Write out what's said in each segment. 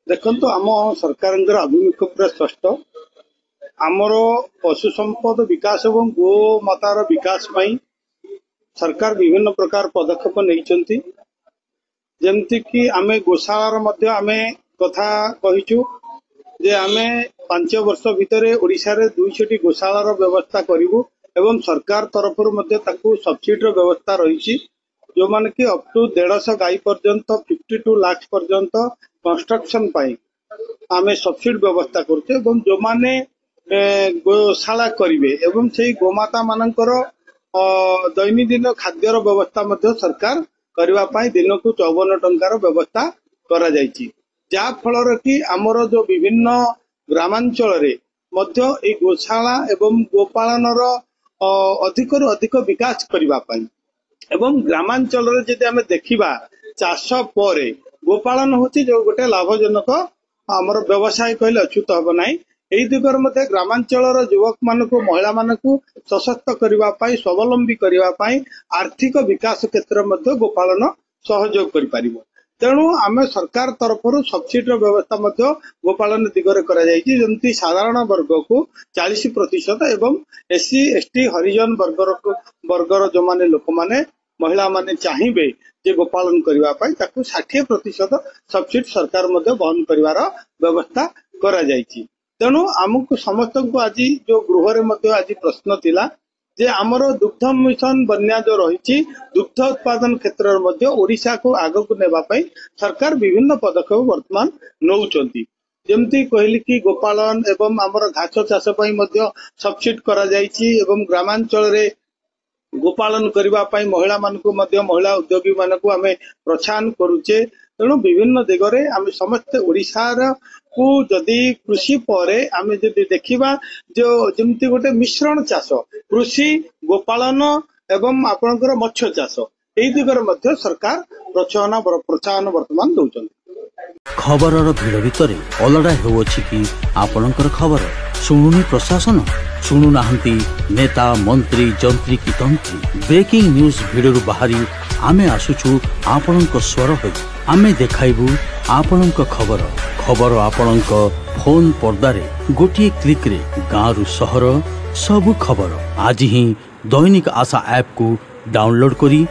देखो आम सरकार अभिमुख्य पूरा स्पष्ट आमर पशु संपद विकास और गोमातार विकास सरकार विभिन्न प्रकार पदक्षेप नहीं जमती कि आमे गोशालार मध्य आमे कथा कहिचु जे आमे 5 वर्ष भितर ओडिशा रे 200 गोशालार व्यवस्था करिवु एवं सरकार तरफ सब्सिडी व्यवस्था रही जो माने कि अप टू 150 गाई पर्यंत 52 लाख पर्यंत कंस्ट्रक्शन पाई आमे सब्सिडी व्यवस्था करते एवं जो माने गोशाला करिवे एवं से गोमाता मानकर दैनंदिन खाद्यर व्यवस्था मध्य सरकार करबा पाई दिन को 54 टंकार व्यवस्था करा जायछि जा फल कि आमर जो विभिन्न ग्रामांचल रे मध्य ए गोशाला एवं गोपालनर अधिक रु अधिक विकास करबा पाई एवं ग्रामांचल रे जदि आमे देखिबा चाष परे गोपालन होछि जो गोटे लाभजनक आमर व्यवसाय कहले अच्युत हबो नाही एई दिगर मते ग्रामांचल युवक मानक महिला मानक सशक्त करबा पाई स्वावलंबी करबा पाई आर्थिक विकास क्षेत्र मध्य गोपालन सहयोग करि परिबो तेणु आमे सरकार तरफ सब्सिडी व्यवस्था मध्य गोपालन दिगरे करा जायछि जंती साधारण वर्ग को 40% एवं एससी एसटी हरिजन वर्गर जो माने लोक माने महिला माने चाहिए जे गोपालन करबा पाई ताकू 60% सब्सिडी सरकार मध्य वहन करिवार व्यवस्था करा जायछि तेणु आमको समस्त को आज जो गृह रे मध्य आज प्रश्न थिला जे आमर दुग्ध मिशन बन्या जो रही दुग्ध उत्पादन क्षेत्र मध्य ओडिशा को आग को नेबा पाई सरकार विभिन्न पदक्षेप वर्तमान नौचंती जमती कहली कि गोपालन एवं आमर घास चाष पई मध्य सब्सिडी करा जायछि एवं ग्रामांचल रे गोपालन करबा पाई महिला मानकु मध्य महिला उद्योगी मानकु आमे प्रोत्साहन करूचे तेणु विभिन्न दिगरे आमे समस्त ओडिशार को जदि कृषि परे आमे जदि देखिबा जो जमती गोटे मिश्रण चाष कृषि गोपालन एवं आपनकर मत्स्य चाष एई दिगरे मध्य सरकार प्रोत्साहन वर्तमान दउछन खबरर भिड़ भितर अलडा हेउछि कि आपनकर खबर सुनुनी प्रशासन शुणु नाहंती नेता मंत्री जंत्री की तंत्री ब्रेकिंग न्यूज भिडरू बाहरी आमे आसुछु आपनक स्वर होई आमे देखाइबु आपनक खबर खबर आपनक फोन पर्दारे गोटिए क्लिक रे गाँव सहर सबु खबर आज ही दैनिक आशा ऐप को डाउनलोड करी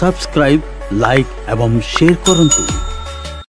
सब्सक्राइब लाइक एवं शेयर करंतु।